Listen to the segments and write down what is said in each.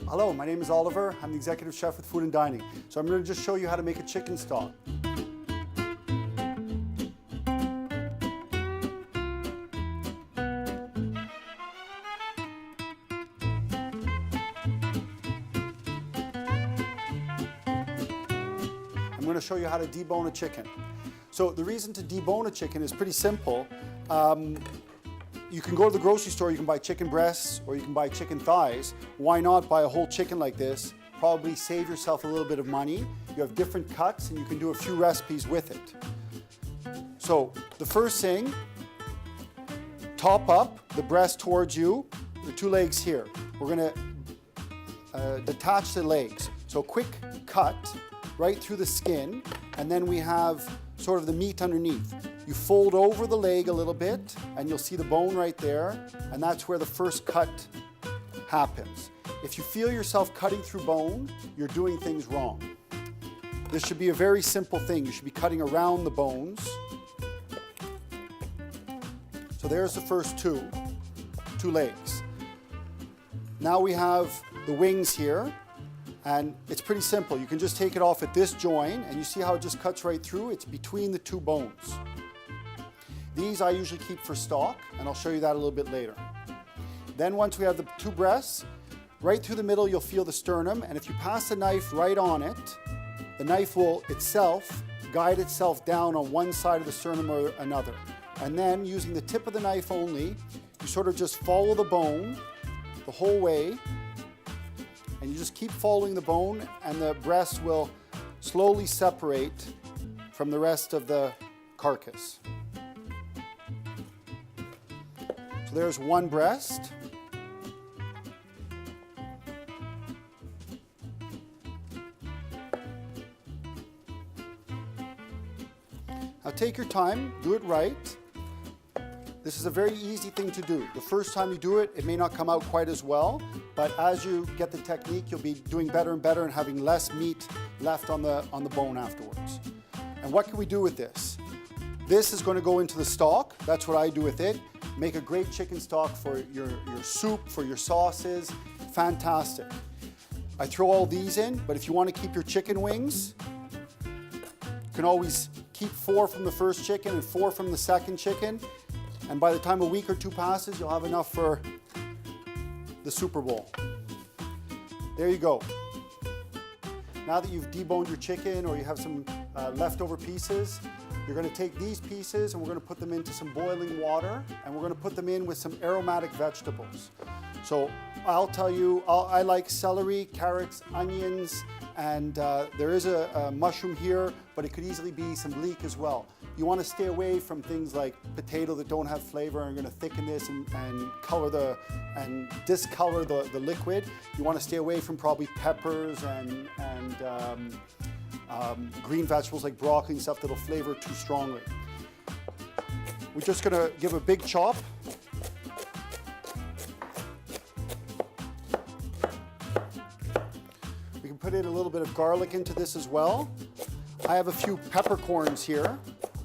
Hello, my name is Oliver. I'm the executive chef with Food and Dining. So I'm going to just show you how to make a chicken stock. I'm going to show you how to debone a chicken. So the reason to debone a chicken is pretty simple. You can go to the grocery store, you can buy chicken breasts or you can buy chicken thighs. Why not buy a whole chicken like this? Probably save yourself a little bit of money. You have different cuts and you can do a few recipes with it. So the first thing, top up the breast towards you, the two legs here. We're going to detach the legs. So quick cut right through the skin, and then we have sort of the meat underneath. You fold over the leg a little bit and you'll see the bone right there, and that's where the first cut happens. If you feel yourself cutting through bone, you're doing things wrong. This should be a very simple thing. You should be cutting around the bones. So there's the first two legs. Now we have the wings here. And it's pretty simple. You can just take it off at this joint and you see how it just cuts right through. It's between the two bones. These I usually keep for stock, and I'll show you that a little bit later. Then once we have the two breasts, right through the middle you'll feel the sternum, and if you pass the knife right on it, the knife will itself guide itself down on one side of the sternum or another. And then using the tip of the knife only, you sort of just follow the bone the whole way. And you just keep following the bone and the breast will slowly separate from the rest of the carcass. So there's one breast. Now take your time, do it right. This is a very easy thing to do. The first time you do it, it may not come out quite as well, but as you get the technique, you'll be doing better and better and having less meat left on the bone afterwards. And what can we do with this? This is going to go into the stock. That's what I do with it. Make a great chicken stock for your soup, for your sauces. Fantastic. I throw all these in, but if you want to keep your chicken wings, you can always keep 4 from the first chicken and 4 from the second chicken. And by the time a week or two passes, you'll have enough for the Super Bowl. There you go. Now that you've deboned your chicken or you have some leftover pieces, you're going to take these pieces and we're going to put them into some boiling water, and we're going to put them in with some aromatic vegetables. So I'll tell you, I like celery, carrots, onions, and there is a mushroom here, but it could easily be some leek as well. You want to stay away from things like potato that don't have flavor and are going to thicken this and color and discolor the liquid. You want to stay away from probably peppers and green vegetables like broccoli and stuff that'll flavor too strongly. We're just going to give a big chop. We can put in a little bit of garlic into this as well. I have a few peppercorns here.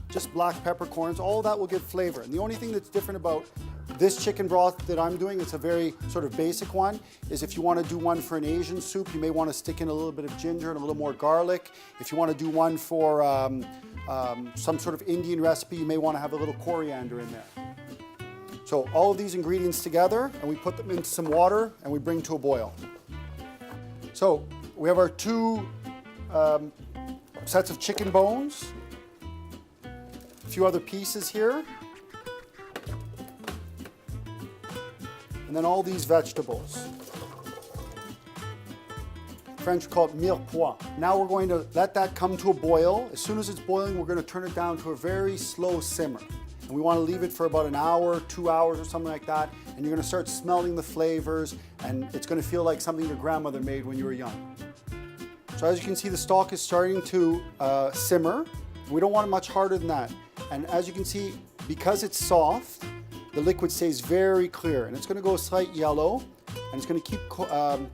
Just black peppercorns, all that will give flavor. And the only thing that's different about this chicken broth that I'm doing, it's a very sort of basic one, is if you want to do one for an Asian soup, you may want to stick in a little bit of ginger and a little more garlic. If you want to do one for some sort of Indian recipe, you may want to have a little coriander in there. So all of these ingredients together, and we put them into some water and we bring to a boil. So we have our two sets of chicken bones. A few other pieces here, and then all these vegetables. French call it mirepoix. Now we're going to let that come to a boil. As soon as it's boiling, we're going to turn it down to a very slow simmer. And we want to leave it for about an hour, 2 hours or something like that, and you're going to start smelling the flavors, and it's going to feel like something your grandmother made when you were young. So as you can see, the stock is starting to simmer. We don't want it much harder than that. And as you can see, because it's soft, the liquid stays very clear, and it's going to go a slight yellow, and it's going to keep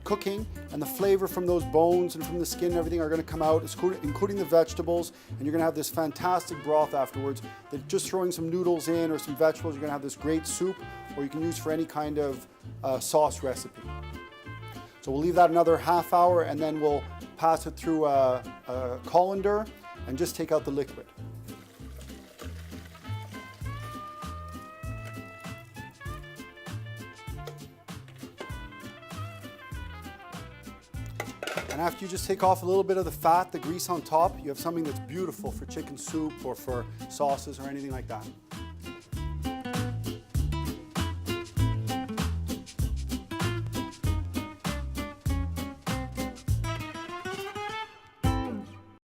cooking, and the flavor from those bones and from the skin and everything are going to come out, including the vegetables, and you're going to have this fantastic broth afterwards. That just throwing some noodles in or some vegetables, you're going to have this great soup, or you can use for any kind of sauce recipe. So we'll leave that another half hour and then we'll pass it through a colander and just take out the liquid. And after you just take off a little bit of the fat, the grease on top, you have something that's beautiful for chicken soup or for sauces or anything like that.